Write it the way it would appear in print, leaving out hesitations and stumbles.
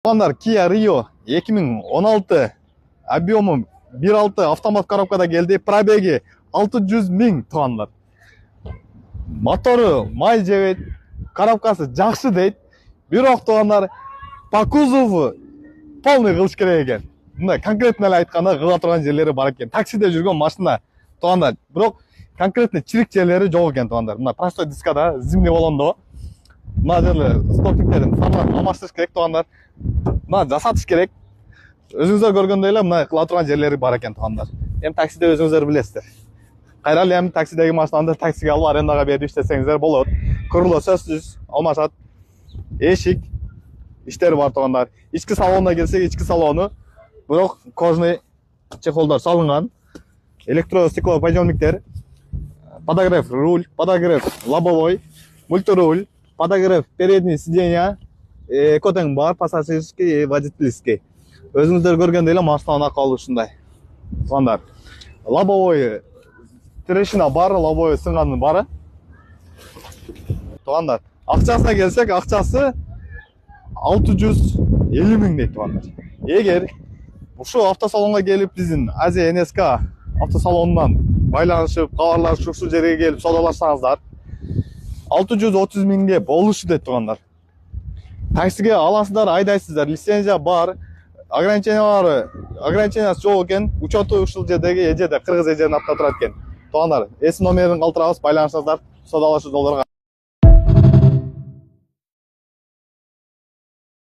Tug'anlar, Kia Rio 2016 объемы 1.6 avtomat коробкада keldi. Пробеги 600 ming tug'anlar. Motoru may jebeydi, коробкасы жақсы deydi. Biroq tug'anlar, по кузову полный qilish kerak ekan. Bunda konkretно aytganda qila turgan yerlari bor ekan. Taksida yurgan mashina tug'anlar, biroq konkretно chirik yerlari yo'q ekan tug'anlar. Bunda простой diskada zimniy balonda mына жерде стопниктерин фарларын алмаштырыш керек туугандар. Мына жасатыш керек. Өзүңүздөр көргөндөй эле мына кыла турган жерлери бар экен туугандар. Эми таксиде өзүңүздөр билесиздер. Кайра эле эми таксидеги машинаны таксиге алып арендага берип иштесеңиздер болот. Курулу сөзсүз алмашат. Эшик иштери бар туугандар. Ички салонуна келсек, ички салону бирок кожный чехолдор салынган. Электростеклоподъемниктер, подогрев руль, подогрев лобовой, мультируль, подогрев передний сиденья, котең бар, пассажирский и водительский. Өзүңүздөр көргөндөй эле машинанын акыбалы ушундай. Туугандар, лобовой трещина бар, лобовой сынганын бары. Туугандар, акчасына келсек, акчасы 650 ming дейт туугандар. Эгер ушу автосалонго келип биздин Азия НСК автосалонунан байланышып, кабарлашып, ушул жерге келип саудалашсаңыздар 630 mingге болушу дейт туугандар. Таксиге аласыздар, айдайсыздар, лицензия бар, ограничениясы жок экен, учету ушул жердеги эжеде, кыргыз эженин атында турат экен. Туугандар, эс номерин калтырабыз, байланышыңыздар, саудалашуу жолдорго.